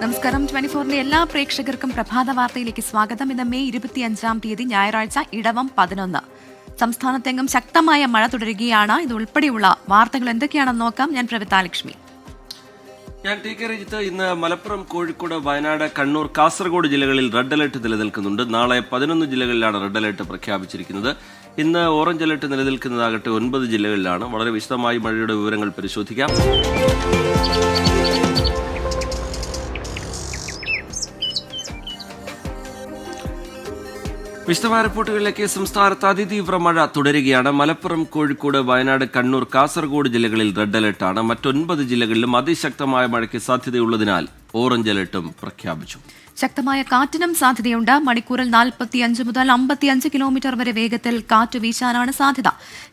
നമസ്കാരം. 24 എല്ലാ പ്രേക്ഷകർക്കും പ്രഭാത വാർത്തയിലേക്ക് സ്വാഗതം. ഇന്ന് മെയ് 25 ഞായറാഴ്ച ഇടവം 11. സംസ്ഥാനത്തെങ്ങും ശക്തമായ മഴ തുടരുകയാണ്. ഇതുൾപ്പെടെയുള്ള വാർത്തകൾ എന്തൊക്കെയാണെന്ന് നോക്കാം. ഞാൻ പ്രവിതാലക്ഷ്മി. ഞാൻ ടി കെ രജിത്ത്. ഇന്ന് മലപ്പുറം, കോഴിക്കോട്, വയനാട്, കണ്ണൂർ, കാസർഗോഡ് ജില്ലകളിൽ റെഡ് അലർട്ട് നിലനിൽക്കുന്നുണ്ട്. നാളെ 11 ജില്ലകളിലാണ് റെഡ് അലർട്ട് പ്രഖ്യാപിച്ചിരിക്കുന്നത്. ഇന്ന് ഓറഞ്ച് അലർട്ട് നിലനിൽക്കുന്നതാകട്ടെ 9 ജില്ലകളിലാണ്. വളരെ വിശദമായി മഴയുടെ വിവരങ്ങൾ പരിശോധിക്കാം. വിശദമായ റിപ്പോർട്ടുകളിലേക്ക്. സംസ്ഥാനത്ത് അതിതീവ്ര മഴ തുടരുകയാണ്. മലപ്പുറം, കോഴിക്കോട്, വയനാട്, കണ്ണൂർ, കാസർഗോഡ് ജില്ലകളിൽ റെഡ് അലർട്ടാണ്. മറ്റ് 9 ജില്ലകളിലും അതിശക്തമായ മഴയ്ക്ക് സാധ്യതയുള്ളതിനാൽ ഓറഞ്ച് അലർട്ടും പ്രഖ്യാപിച്ചു. ശക്തമായ കാറ്റിനും സാധ്യതയുണ്ട്. മണിക്കൂറിൽ 45 മുതൽ 55 കിലോമീറ്റർ വരെ വേഗത്തിൽ കാറ്റ് വീശാനാണ് സാധ്യത.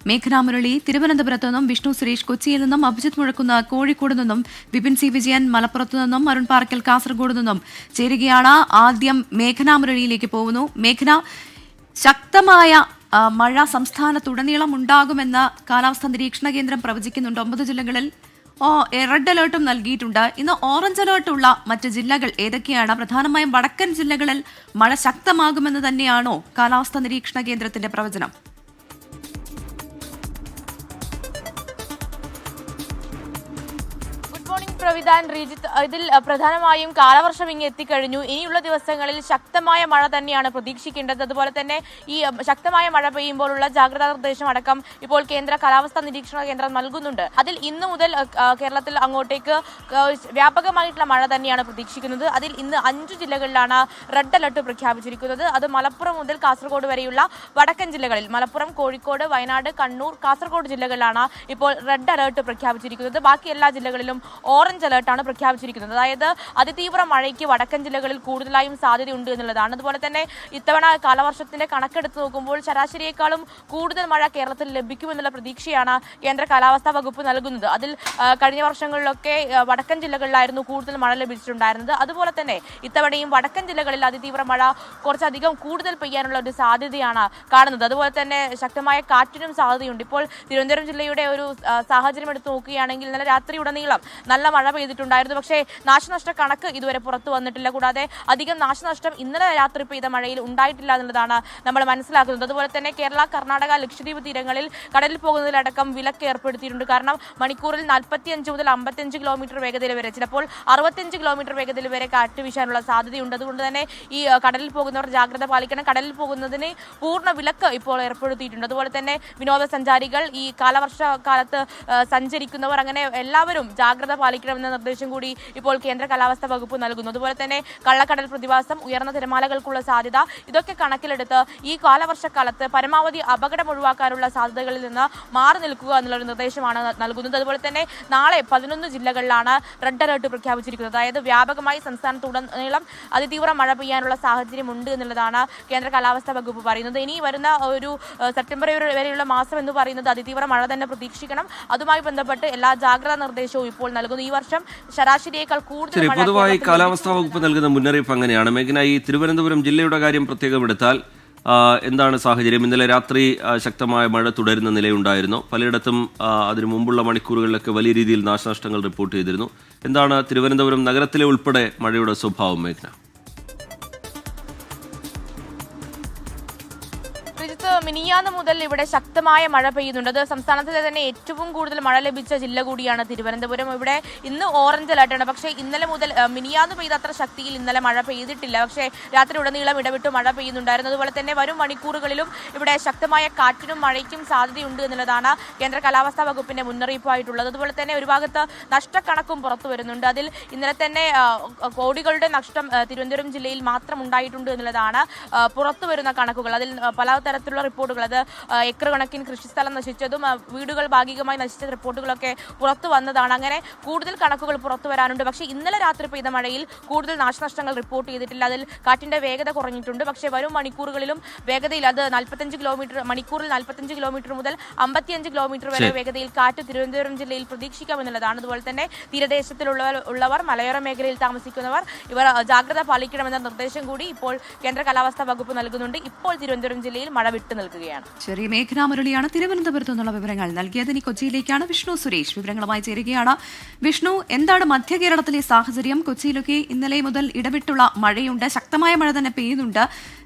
മേഘന മുരളി തിരുവനന്തപുരത്തു നിന്നും, വിഷ്ണു സുരേഷ് കൊച്ചിയിൽ നിന്നും, അഭിജിത്ത് മുഴക്കുന്ന കോഴിക്കോട് നിന്നും, വിപിൻ സി വിജയൻ മലപ്പുറത്തു നിന്നും, അരുൺ പാറക്കൽ കാസർഗോഡ് നിന്നും ചേരുകയാണ്. ആദ്യം മേഘന മുരളിയിലേക്ക് പോകുന്നു. മേഘന, ശക്തമായ മഴ സംസ്ഥാനത്തുടനീളം ഉണ്ടാകുമെന്ന് കാലാവസ്ഥാ നിരീക്ഷണ കേന്ദ്രം പ്രവചിക്കുന്നുണ്ട്. 9 ജില്ലകളിൽ റെഡ് അലേർട്ടും നൽകിയിട്ടുണ്ട്. ഇന്ന് ഓറഞ്ച് അലേർട്ടുള്ള മറ്റ് ജില്ലകൾ ഏതൊക്കെയാണ്? പ്രധാനമായും വടക്കൻ ജില്ലകളിൽ മഴ ശക്തമാകുമെന്ന് തന്നെയാണോ കാലാവസ്ഥാ നിരീക്ഷണ കേന്ദ്രത്തിന്റെ പ്രവചനം? പ്രവിധാൻ, ശ്രീജിത്ത്, ഇതിൽ പ്രധാനമായും കാലവർഷം ഇങ്ങ് എത്തിക്കഴിഞ്ഞു. ഇനിയുള്ള ദിവസങ്ങളിൽ ശക്തമായ മഴ തന്നെയാണ് പ്രതീക്ഷിക്കേണ്ടത്. അതുപോലെ തന്നെ ഈ ശക്തമായ മഴ പെയ്യുമ്പോഴുള്ള ജാഗ്രതാ നിർദ്ദേശം അടക്കം ഇപ്പോൾ കേന്ദ്ര കാലാവസ്ഥാ നിരീക്ഷണ കേന്ദ്രം നൽകുന്നുണ്ട്. അതിൽ ഇന്നു മുതൽ കേരളത്തിൽ അങ്ങോട്ടേക്ക് വ്യാപകമായിട്ടുള്ള മഴ തന്നെയാണ് പ്രതീക്ഷിക്കുന്നത്. അതിൽ ഇന്ന് 5 ജില്ലകളിലാണ് റെഡ് അലർട്ട് പ്രഖ്യാപിച്ചിരിക്കുന്നത്. അത് മലപ്പുറം മുതൽ കാസർഗോഡ് വരെയുള്ള വടക്കൻ ജില്ലകളിൽ, മലപ്പുറം, കോഴിക്കോട്, വയനാട്, കണ്ണൂർ, കാസർഗോഡ് ജില്ലകളിലാണ് ഇപ്പോൾ റെഡ് അലർട്ട് പ്രഖ്യാപിച്ചിരിക്കുന്നത്. ബാക്കി എല്ലാ ജില്ലകളിലും ഓറഞ്ച് അലർട്ടാണ് പ്രഖ്യാപിച്ചിരിക്കുന്നത്. അതായത് അതിതീവ്ര മഴയ്ക്ക് വടക്കൻ ജില്ലകളിൽ കൂടുതലായും സാധ്യതയുണ്ട് എന്നുള്ളതാണ്. അതുപോലെ തന്നെ ഇത്തവണ കാലവർഷത്തിന്റെ കണക്കെടുത്ത് നോക്കുമ്പോൾ ശരാശരിയേക്കാളും കൂടുതൽ മഴ കേരളത്തിൽ ലഭിക്കുമെന്നുള്ള പ്രതീക്ഷയാണ് കേന്ദ്ര കാലാവസ്ഥാ വകുപ്പ് നൽകുന്നത്. അതിൽ കഴിഞ്ഞ വർഷങ്ങളിലൊക്കെ വടക്കൻ ജില്ലകളിലായിരുന്നു കൂടുതൽ മഴ ലഭിച്ചിട്ടുണ്ടായിരുന്നത്. അതുപോലെ തന്നെ ഇത്തവണയും വടക്കൻ ജില്ലകളിൽ അതിതീവ്ര മഴ കുറച്ചധികം കൂടുതൽ പെയ്യാനുള്ള ഒരു സാധ്യതയാണ് കാണുന്നത്. അതുപോലെ തന്നെ ശക്തമായ കാറ്റിനും സാധ്യതയുണ്ട്. ഇപ്പോൾ തിരുവനന്തപുരം ജില്ലയുടെ ഒരു സാഹചര്യം എടുത്ത് നോക്കുകയാണെങ്കിൽ ഇന്നലെ രാത്രിയുടനീളം നല്ല മഴ പെയ്തിട്ടുണ്ടായിരുന്നു. പക്ഷേ നാശനഷ്ട കണക്ക് ഇതുവരെ പുറത്തു വന്നിട്ടില്ല. കൂടാതെ അധികം നാശനഷ്ടം ഇന്നലെ രാത്രി പെയ്ത മഴയിൽ ഉണ്ടായിട്ടില്ല എന്നുള്ളതാണ് നമ്മൾ മനസ്സിലാക്കുന്നത്. അതുപോലെ തന്നെ കേരള, കർണാടക, ലക്ഷദ്വീപ് തീരങ്ങളിൽ കടലിൽ പോകുന്നതിലടക്കം വിലക്ക് ഏർപ്പെടുത്തിയിട്ടുണ്ട്. കാരണം മണിക്കൂറിൽ 45 മുതൽ 55 കിലോമീറ്റർ വേഗതയിൽ വരെ, ചിലപ്പോൾ 65 കിലോമീറ്റർ വേഗതയിൽ വരെ കാറ്റ് വീശാനുള്ള സാധ്യതയുണ്ട്. അതുകൊണ്ട് തന്നെ ഈ കടലിൽ പോകുന്നവർ ജാഗ്രത പാലിക്കണം. കടലിൽ പോകുന്നതിന് പൂർണ്ണ വിലക്ക് ഇപ്പോൾ ഏർപ്പെടുത്തിയിട്ടുണ്ട്. അതുപോലെ തന്നെ വിനോദസഞ്ചാരികൾ, ഈ കാലവർഷ കാലത്ത് സഞ്ചരിക്കുന്നവർ, അങ്ങനെ എല്ലാവരും ജാഗ്രത പാലിക്കണമെന്ന നിർദ്ദേശം കൂടി ഇപ്പോൾ കേന്ദ്ര കാലാവസ്ഥാ വകുപ്പ് നൽകുന്നു. അതുപോലെ തന്നെ കള്ളക്കടൽ പ്രതിഭാസം, ഉയർന്ന തിരമാലകൾക്കുള്ള സാധ്യത, ഇതൊക്കെ കണക്കിലെടുത്ത് ഈ കാലവർഷക്കാലത്ത് പരമാവധി അപകടം ഒഴിവാക്കാനുള്ള സാധ്യതകളിൽ നിന്ന് മാറി നിൽക്കുക എന്നുള്ളൊരു നിർദ്ദേശമാണ് നൽകുന്നത്. അതുപോലെ തന്നെ നാളെ 11 ജില്ലകളിലാണ് റെഡ് അലർട്ട് പ്രഖ്യാപിച്ചിരിക്കുന്നത്. അതായത് വ്യാപകമായി സംസ്ഥാനത്തുടനീളം അതിതീവ്ര മഴ പെയ്യാനുള്ള സാഹചര്യമുണ്ട് എന്നുള്ളതാണ് കേന്ദ്ര കാലാവസ്ഥാ വകുപ്പ് പറയുന്നത്. ഇനി വരുന്ന ഒരു സെപ്റ്റംബർ വരെയുള്ള മാസം എന്ന് പറയുന്നത് അതിതീവ്ര മഴ തന്നെ പ്രതീക്ഷിക്കണം. അതുമായി ബന്ധപ്പെട്ട് എല്ലാ ജാഗ്രതാ നിർദ്ദേശവും ഇപ്പോൾ നൽകുന്നു. ഈ വർഷം ശരാശരിയേക്കാൾ കൂടുതൽ പൊതുവായി കാലാവസ്ഥാ വകുപ്പ് നൽകുന്ന മുന്നറിയിപ്പ് അങ്ങനെയാണ്. മേഘന, ഈ തിരുവനന്തപുരം ജില്ലയുടെ കാര്യം പ്രത്യേകം എടുത്താൽ എന്താണ് സാഹചര്യം? ഇന്നലെ രാത്രി ശക്തമായ മഴ തുടരുന്ന നിലയുണ്ടായിരുന്നു. പലയിടത്തും അതിനു മുമ്പുള്ള മണിക്കൂറുകളിലൊക്കെ വലിയ രീതിയിൽ നാശനഷ്ടങ്ങൾ റിപ്പോർട്ട് ചെയ്തിരുന്നു. എന്താണ് തിരുവനന്തപുരം നഗരത്തിലെ ഉൾപ്പെടെ മഴയുടെ സ്വഭാവം, മേഘന? മിനിയാന്ന് മുതൽ ഇവിടെ ശക്തമായ മഴ പെയ്യുന്നുണ്ട്. അത് സംസ്ഥാനത്തിലെ തന്നെ ഏറ്റവും കൂടുതൽ മഴ ലഭിച്ച ജില്ല കൂടിയാണ് തിരുവനന്തപുരം. ഇവിടെ ഇന്ന് ഓറഞ്ച് അലർട്ടാണ്. പക്ഷേ ഇന്നലെ മുതൽ മിനിയാന്ന് പെയ്ത അത്ര ശക്തിയിൽ ഇന്നലെ മഴ പെയ്തിട്ടില്ല. പക്ഷേ രാത്രി ഉടനീളം ഇടവിട്ട് മഴ പെയ്യുന്നുണ്ടായിരുന്നു. അതുപോലെ തന്നെ വരും മണിക്കൂറുകളിലും ഇവിടെ ശക്തമായ കാറ്റിനും മഴയ്ക്കും സാധ്യതയുണ്ട് എന്നുള്ളതാണ് കേന്ദ്ര കാലാവസ്ഥാ വകുപ്പിന്റെ മുന്നറിയിപ്പായിട്ടുള്ളത്. അതുപോലെ തന്നെ ഒരു ഭാഗത്ത് നഷ്ടക്കണക്കും പുറത്തു വരുന്നുണ്ട്. അതിൽ ഇന്നലെ തന്നെ കോടികളുടെ നഷ്ടം തിരുവനന്തപുരം ജില്ലയിൽ മാത്രം ഉണ്ടായിട്ടുണ്ട് എന്നുള്ളതാണ് പുറത്തു വരുന്ന കണക്കുകൾ. അതിൽ പലതരത്തിലുള്ള റിപ്പോർട്ടുകൾ, അത് ഏക്കർ കണക്കിന് കൃഷിസ്ഥലം നശിച്ചതും വീടുകൾ ഭാഗികമായി നശിച്ച റിപ്പോർട്ടുകളൊക്കെ പുറത്തു വന്നതാണ്. അങ്ങനെ കൂടുതൽ കണക്കുകൾ പുറത്തു വരാനുണ്ട്. പക്ഷേ ഇന്നലെ രാത്രി പെയ്ത മഴയിൽ കൂടുതൽ നാശനഷ്ടങ്ങൾ റിപ്പോർട്ട് ചെയ്തിട്ടില്ല. അതിൽ കാറ്റിന്റെ വേഗത കുറഞ്ഞിട്ടുണ്ട്. പക്ഷേ വരും മണിക്കൂറുകളിലും വേഗതയിൽ അത് 45 കിലോമീറ്റർ, മണിക്കൂറിൽ 45 കിലോമീറ്റർ മുതൽ 55 കിലോമീറ്റർ വരെ വേഗതയിൽ കാറ്റ് തിരുവനന്തപുരം ജില്ലയിൽ പ്രതീക്ഷിക്കാമെന്നുള്ളതാണ്. അതുപോലെ തന്നെ തീരദേശത്തിലുള്ളവർ, മലയോര മേഖലയിൽ താമസിക്കുന്നവർ, ഇവർ ജാഗ്രത പാലിക്കണമെന്ന നിർദ്ദേശം കൂടി ഇപ്പോൾ കേന്ദ്ര കാലാവസ്ഥാ വകുപ്പ് നൽകുന്നുണ്ട്. ഇപ്പോൾ തിരുവനന്തപുരം ജില്ലയിൽ മഴ വിട്ടു നിൽക്കുകയാണ്. ശരി, മേഘന മുരളിയാണ് തിരുവനന്തപുരത്തു നിന്നുള്ള വിവരങ്ങൾ നൽകിയത്. ഇനി കൊച്ചിയിലേക്കാണ് വിഷ്ണു സുരേഷ് വിവരങ്ങളുമായി ചേരുകയാണ്. വിഷ്ണു, എന്താണ് മധ്യ കേരളത്തിലെ സാഹചര്യം? കൊച്ചിയിലൊക്കെ ഇന്നലെ മുതൽ ഇടവിട്ടുള്ള മഴയുണ്ട്, ശക്തമായ മഴ തന്നെ പെയ്യുന്നുണ്ട്.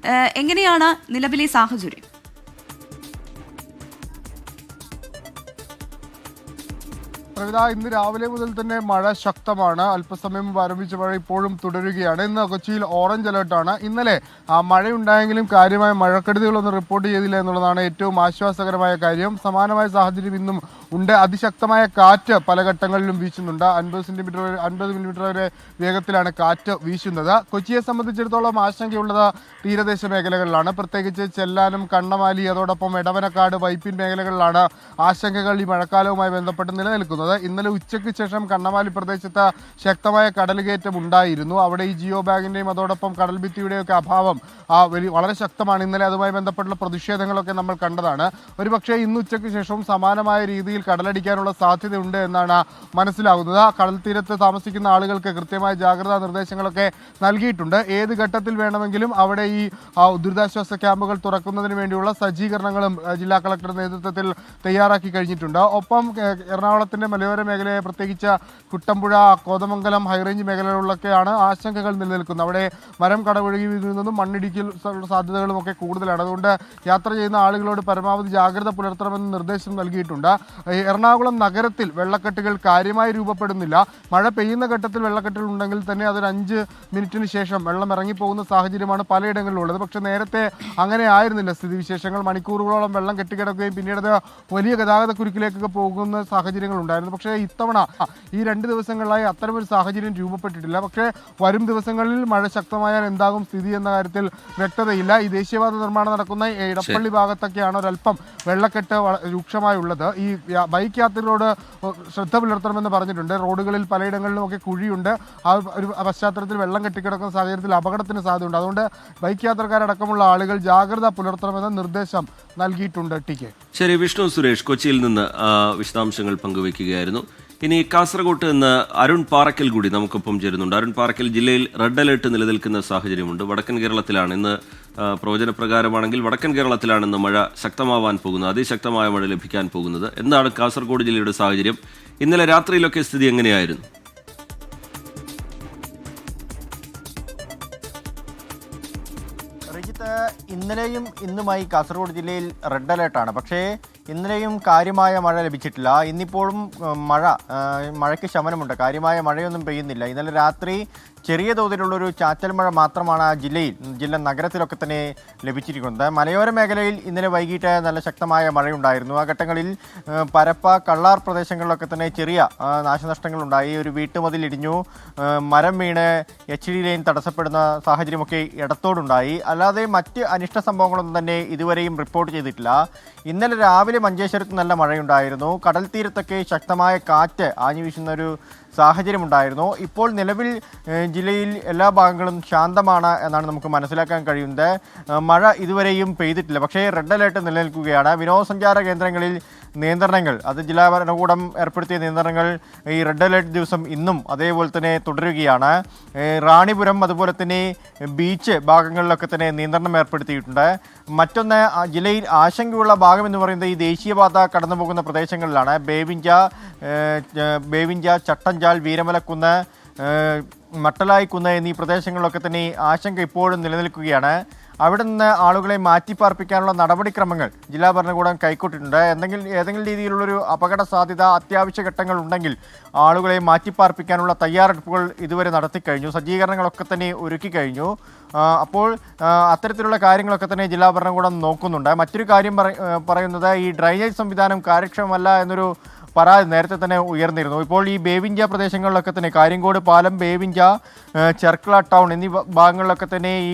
എങ്ങനെയാണ് നിലവിലെ സാഹചര്യം? പ്രവിത, ഇന്ന് രാവിലെ മുതൽ തന്നെ മഴ ശക്തമാണ്. അല്പസമയം മുമ്പ് ആരംഭിച്ച മഴ ഇപ്പോഴും തുടരുകയാണ്. ഇന്ന് കൊച്ചിയിൽ ഓറഞ്ച് അലർട്ടാണ്. ഇന്നലെ മഴയുണ്ടായെങ്കിലും കാര്യമായ മഴക്കെടുതികളൊന്നും റിപ്പോർട്ട് ചെയ്തില്ല എന്നുള്ളതാണ് ഏറ്റവും ആശ്വാസകരമായ കാര്യം. സമാനമായ സാഹചര്യം ഇന്നും ഉണ്ട്. അതിശക്തമായ കാറ്റ് പല ഘട്ടങ്ങളിലും വീശുന്നുണ്ട്. 50 മില്ലിമീറ്റർ വരെ വേഗത്തിലാണ് കാറ്റ് വീശുന്നത്. കൊച്ചിയെ സംബന്ധിച്ചിടത്തോളം ആശങ്കയുള്ളത് തീരദേശ മേഖലകളിലാണ്. പ്രത്യേകിച്ച് ചെല്ലാനം, കണ്ണമാലി, അതോടൊപ്പം എടവനക്കാട്, വൈപ്പിൻ മേഖലകളിലാണ് ആശങ്കകൾ ഈ മഴക്കാലവുമായി ബന്ധപ്പെട്ട് നിലനിൽക്കുന്നത്. ഇന്നലെ ഉച്ചയ്ക്ക് ശേഷം കണ്ണമാലി പ്രദേശത്ത് ശക്തമായ കടലുകയറ്റം ഉണ്ടായിരുന്നു. അവിടെ ഈ ജിയോ ബാഗിന്റെയും അതോടൊപ്പം കടൽഭിത്തിയുടെയും ഒക്കെ അഭാവം വളരെ ശക്തമാണ്. ഇന്നലെ അതുമായി ബന്ധപ്പെട്ടുള്ള പ്രതിഷേധങ്ങളൊക്കെ നമ്മൾ കണ്ടതാണ്. ഒരുപക്ഷെ ഇന്ന് ഉച്ചയ്ക്ക് ശേഷവും സമാനമായ രീതിയിൽ കടലടിക്കാനുള്ള സാധ്യതയുണ്ട് എന്നാണ് മനസ്സിലാകുന്നത്. കടൽ തീരത്ത് താമസിക്കുന്ന ആളുകൾക്ക് കൃത്യമായ ജാഗ്രതാ നിർദ്ദേശങ്ങളൊക്കെ നൽകിയിട്ടുണ്ട്. ഏത് ഘട്ടത്തിൽ വേണമെങ്കിലും അവിടെ ഈ ദുരിതാശ്വാസ ക്യാമ്പുകൾ തുറക്കുന്നതിന് വേണ്ടിയുള്ള സജ്ജീകരണങ്ങളും ജില്ലാ കളക്ടറുടെ നേതൃത്വത്തിൽ തയ്യാറാക്കി കഴിഞ്ഞിട്ടുണ്ട്. ഒപ്പം എറണാകുളത്തിന്റെ മലയോര മേഖലയെ പ്രത്യേകിച്ച് കുട്ടമ്പുഴ, കോതമംഗലം, ഹൈറേഞ്ച് മേഖലകളിലൊക്കെയാണ് ആശങ്കകൾ നിലനിൽക്കുന്നത്. അവിടെ മരം കടപുഴകി വീഴുന്നതും മണ്ണിടിക്കൽ സാധ്യതകളും ഒക്കെ കൂടുതലാണ്. അതുകൊണ്ട് യാത്ര ചെയ്യുന്ന ആളുകളോട് പരമാവധി ജാഗ്രത പുലർത്തണമെന്ന് നിർദ്ദേശം നൽകിയിട്ടുണ്ട്. എറണാകുളം നഗരത്തിൽ വെള്ളക്കെട്ടുകൾ കാര്യമായി രൂപപ്പെടുന്നില്ല. മഴ പെയ്യുന്ന ഘട്ടത്തിൽ വെള്ളക്കെട്ടുകൾ ഉണ്ടെങ്കിൽ തന്നെ അതൊരു 5 മിനിറ്റിന് ശേഷം വെള്ളം ഇറങ്ങിപ്പോകുന്ന സാഹചര്യമാണ് പലയിടങ്ങളിലുള്ളത്. പക്ഷേ നേരത്തെ അങ്ങനെ ആയിരുന്നില്ല സ്ഥിതിവിശേഷങ്ങൾ. മണിക്കൂറുകളോളം വെള്ളം കെട്ടിക്കിടക്കുകയും പിന്നീട് അത് വലിയ ഗതാഗത കുരുക്കിലേക്കൊക്കെ പോകുന്ന സാഹചര്യങ്ങൾ ഉണ്ടായിരുന്നു. പക്ഷേ ഇത്തവണ ഈ 2 ദിവസങ്ങളിലായി അത്തരമൊരു സാഹചര്യം രൂപപ്പെട്ടിട്ടില്ല. പക്ഷേ വരും ദിവസങ്ങളിൽ മഴ ശക്തമായാൽ എന്താകും സ്ഥിതി എന്ന കാര്യത്തിൽ വ്യക്തതയില്ല. ഈ ദേശീയപാത നിർമ്മാണം നടക്കുന്ന ഇടപ്പള്ളി ഭാഗത്തൊക്കെയാണ് ഒരല്പം വെള്ളക്കെട്ട് രൂക്ഷമായുള്ളത്. ഈ ബൈക്ക് യാത്രികരോട് ശ്രദ്ധ പുലർത്തണമെന്ന് പറഞ്ഞിട്ടുണ്ട്. റോഡുകളിൽ പലയിടങ്ങളിലും ഒക്കെ കുഴിയുണ്ട്. ആ ഒരു പശ്ചാത്തലത്തിൽ വെള്ളം കെട്ടിക്കിടക്കുന്ന സാഹചര്യത്തിൽ അപകടത്തിന് സാധ്യതയുണ്ട്. അതുകൊണ്ട് ബൈക്ക് യാത്രക്കാരടക്കമുള്ള ആളുകൾ ജാഗ്രത പുലർത്തണമെന്ന നിർദ്ദേശം നൽകിയിട്ടുണ്ട്. ടി.കെ. ശരി, വിഷ്ണു സുരേഷ് കൊച്ചിയിൽ നിന്ന് വിശദാംശങ്ങൾ പങ്കുവയ്ക്കുകയായിരുന്നു. ഇനി കാസർഗോട്ട് നിന്ന് അരുൺ പാറക്കൽ കൂടി നമുക്കൊപ്പം ചേരുന്നുണ്ട്. അരുൺ പാറക്കൽ, ജില്ലയിൽ റെഡ് അലേർട്ട് നിലനിൽക്കുന്ന സാഹചര്യമുണ്ട്. വടക്കൻ കേരളത്തിലാണ് ഇന്ന് പ്രവചനപ്രകാരമാണെങ്കിൽ വടക്കൻ കേരളത്തിലാണ് ഇന്ന് മഴ ശക്തമാവാൻ പോകുന്നത്, അതിശക്തമായ മഴ ലഭിക്കാൻ പോകുന്നത്. എന്താണ് കാസർഗോഡ് ജില്ലയുടെ സാഹചര്യം? ഇന്നലെ രാത്രിയിലൊക്കെ സ്ഥിതി എങ്ങനെയായിരുന്നു? ഇന്നലെയും ഇന്നുമായി കാസർഗോഡ് ജില്ലയിൽ റെഡ് അലേർട്ടാണ്. പക്ഷേ ഇന്നലെയും കാര്യമായ മഴ ലഭിച്ചിട്ടില്ല. ഇന്നിപ്പോഴും മഴയ്ക്ക് ശമനമുണ്ട്. കാര്യമായ മഴയൊന്നും പെയ്യുന്നില്ല. ഇന്നലെ രാത്രി ചെറിയ തോതിലുള്ളൊരു ചാറ്റൽ മഴ മാത്രമാണ് ജില്ല നഗരത്തിലൊക്കെ തന്നെ ലഭിച്ചിരിക്കുന്നത്. മലയോര മേഖലയിൽ ഇന്നലെ വൈകിട്ട് നല്ല ശക്തമായ മഴയുണ്ടായിരുന്നു. ആ ഘട്ടങ്ങളിൽ പരപ്പ, കള്ളാർ പ്രദേശങ്ങളിലൊക്കെ തന്നെ ചെറിയ നാശനഷ്ടങ്ങളുണ്ടായി. ഒരു വീട്ടുമതിൽ ഇടിഞ്ഞു, മരം വീണ് HD ലൈൻ തടസ്സപ്പെടുന്ന സാഹചര്യമൊക്കെ ഇടത്തോടുണ്ടായി. അല്ലാതെ മറ്റ് അനിഷ്ട സംഭവങ്ങളൊന്നും തന്നെ ഇതുവരെയും റിപ്പോർട്ട് ചെയ്തിട്ടില്ല. ഇന്നലെ രാവിലെ മഞ്ചേശ്വരത്ത് നല്ല മഴയുണ്ടായിരുന്നു. കടൽ തീരത്തൊക്കെ ശക്തമായ കാറ്റ് ആഞ്ഞു വീശുന്ന ഒരു സാഹചര്യമുണ്ടായിരുന്നു. ഇപ്പോൾ നിലവിൽ ജില്ലയിൽ എല്ലാ ഭാഗങ്ങളും ശാന്തമാണ് എന്നാണ് നമുക്ക് മനസ്സിലാക്കാൻ കഴിയുന്നത്. മഴ ഇതുവരെയും പെയ്തിട്ടില്ല. പക്ഷേ റെഡ് അലേർട്ട് നിലനിൽക്കുകയാണ്. വിനോദസഞ്ചാര കേന്ദ്രങ്ങളിൽ നിയന്ത്രണങ്ങൾ, അത് ജില്ലാ ഭരണകൂടം ഏർപ്പെടുത്തിയ നിയന്ത്രണങ്ങൾ ഈ റെഡ് അലേർട്ട് ദിവസം ഇന്നും അതേപോലെ തന്നെ തുടരുകയാണ്. റാണിപുരം അതുപോലെ തന്നെ ബീച്ച് ഭാഗങ്ങളിലൊക്കെ തന്നെ നിയന്ത്രണം ഏർപ്പെടുത്തിയിട്ടുണ്ട്. മറ്റൊന്ന്, ജില്ലയിൽ ആശങ്കയുള്ള ഭാഗം എന്ന് പറയുന്നത് ഈ ദേശീയപാത കടന്നു പോകുന്ന പ്രദേശങ്ങളിലാണ്. ബേവിഞ്ച, ചട്ടഞ്ചാൽ, വീരമലക്കുന്ന്, മട്ടലായിക്കുന്ന് എന്നീ പ്രദേശങ്ങളിലൊക്കെ തന്നെ ആശങ്ക ഇപ്പോഴും നിലനിൽക്കുകയാണ്. അവിടെ നിന്ന് ആളുകളെ മാറ്റിപ്പാർപ്പിക്കാനുള്ള നടപടിക്രമങ്ങൾ ജില്ലാ ഭരണകൂടം കൈക്കൊണ്ടിട്ടുണ്ട്. ഏതെങ്കിലും രീതിയിലുള്ളൊരു അപകട സാധ്യത അത്യാവശ്യ ഘട്ടങ്ങൾ ഉണ്ടെങ്കിൽ ആളുകളെ മാറ്റിപ്പാർപ്പിക്കാനുള്ള തയ്യാറെടുപ്പുകൾ ഇതുവരെ നടത്തിക്കഴിഞ്ഞു. സജ്ജീകരണങ്ങളൊക്കെ തന്നെ ഒരുക്കി കഴിഞ്ഞു. അപ്പോൾ അത്തരത്തിലുള്ള കാര്യങ്ങളൊക്കെ തന്നെ ജില്ലാ ഭരണകൂടം നോക്കുന്നുണ്ട്. മറ്റൊരു കാര്യം പറയുന്നത് ഈ ഡ്രൈനേജ് സംവിധാനം കാര്യക്ഷമമല്ല എന്നൊരു പരാതി നേരത്തെ തന്നെ ഉയർന്നിരുന്നു. ഇപ്പോൾ ഈ ബേവിഞ്ച പ്രദേശങ്ങളിലൊക്കെ തന്നെ കാര്യങ്കോട് പാലം, ബേവിഞ്ച, ചെർക്കള ടൗൺ എന്നീ ഭാഗങ്ങളിലൊക്കെ തന്നെ ഈ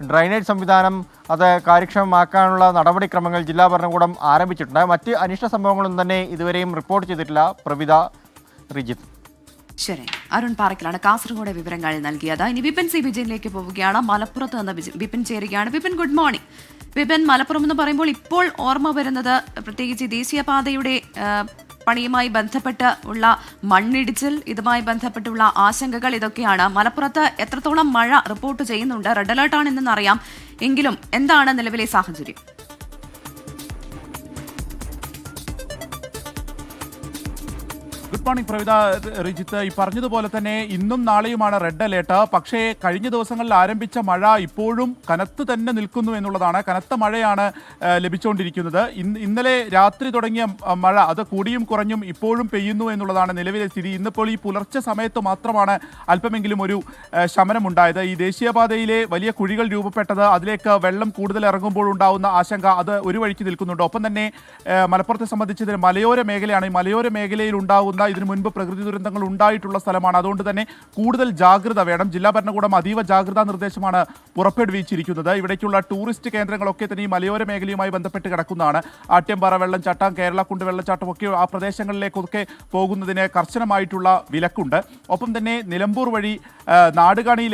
ഡ്രൈനേജ് സംവിധാനം അത് കാര്യക്ഷമമാക്കാനുള്ള നടപടിക്രമങ്ങൾ ജില്ലാ ഭരണകൂടം ആരംഭിച്ചിട്ടുണ്ട്. മറ്റ് അനിഷ്ട സംഭവങ്ങളൊന്നും തന്നെ ഇതുവരെയും റിപ്പോർട്ട് ചെയ്തിട്ടില്ല. പ്രവിത, റിജിത്ത്. ശരി, അരുൺ പാറക്കലാണ് കാസർഗോഡ് വിവരങ്ങൾ നൽകിയത്. ഇനി വിപിൻ സി വിജയനിലേക്ക് പോവുകയാണ്. മലപ്പുറത്ത് നിന്ന് വിപിൻ ചേരുകയാണ്. Vipin, good morning. വിപിൻ, മലപ്പുറം എന്ന് പറയുമ്പോൾ ഇപ്പോൾ ഓർമ്മ വരുന്നത് പ്രത്യേകിച്ച് ദേശീയപാതയുടെ പണിയുമായി ബന്ധപ്പെട്ട് ഉള്ള മണ്ണിടിച്ചിൽ, ഇതുമായി ബന്ധപ്പെട്ടുള്ള ആശങ്കകൾ, ഇതൊക്കെയാണ്. മലപ്പുറത്ത് എത്രത്തോളം മഴ റിപ്പോർട്ട് ചെയ്യുന്നുണ്ട്? റെഡ് അലേർട്ടാണ് എന്നറിയാം, എങ്കിലും എന്താണ് നിലവിലെ സാഹചര്യം? Good morning Pravitha, Rijith. ഈ പറഞ്ഞതുപോലെ തന്നെ ഇന്നും നാളെയുമാണ് റെഡ് അലേർട്ട്. പക്ഷേ കഴിഞ്ഞ ദിവസങ്ങളിൽ ആരംഭിച്ച മഴ ഇപ്പോഴും കനത്ത് തന്നെ നിൽക്കുന്നു എന്നുള്ളതാണ്. കനത്ത മഴയാണ് ലഭിച്ചുകൊണ്ടിരിക്കുന്നത്. ഇന്നലെ രാത്രി തുടങ്ങിയ മഴ അത് കൂടിയും കുറഞ്ഞും ഇപ്പോഴും പെയ്യുന്നു എന്നുള്ളതാണ് നിലവിലെ സ്ഥിതി. ഇന്നിപ്പോൾ ഈ പുലർച്ചെ സമയത്ത് മാത്രമാണ് അല്പമെങ്കിലും ഒരു ശമനമുണ്ടായത്. ഈ ദേശീയപാതയിലെ വലിയ കുഴികൾ രൂപപ്പെട്ടത്, അതിലേക്ക് വെള്ളം കൂടുതൽ ഇറങ്ങുമ്പോൾ ഉണ്ടാവുന്ന ആശങ്ക, അത് ഒരു വഴിക്ക് നിൽക്കുന്നുണ്ട്. ഒപ്പം തന്നെ മലപ്പുറത്തെ സംബന്ധിച്ച് മലയോര മേഖലയാണ്. ഈ മലയോര മേഖലയിൽ ഉണ്ടാകുന്ന ഇതിനു മുൻപ് പ്രകൃതി ദുരന്തങ്ങൾ ഉണ്ടായിട്ടുള്ള സ്ഥലമാണ്. അതുകൊണ്ട് തന്നെ കൂടുതൽ ജാഗ്രത വേണം. ജില്ലാ ഭരണകൂടം അതീവ ജാഗ്രതാ നിർദ്ദേശമാണ് പുറപ്പെടുവിച്ചിരിക്കുന്നത്. ഇവിടേക്കുള്ള ടൂറിസ്റ്റ് കേന്ദ്രങ്ങളൊക്കെ തന്നെ ഈ മലയോര മേഖലയുമായി ബന്ധപ്പെട്ട് കിടക്കുന്നതാണ്. ആട്യംപാറ വെള്ളച്ചാട്ടം, കേരളക്കുണ്ട് വെള്ളച്ചാട്ടം ഒക്കെ ആ പ്രദേശങ്ങളിലേക്കൊക്കെ പോകുന്നതിന് കർശനമായിട്ടുള്ള വിലക്കുണ്ട്. ഒപ്പം തന്നെ നിലമ്പൂർ വഴി നാടുകാണി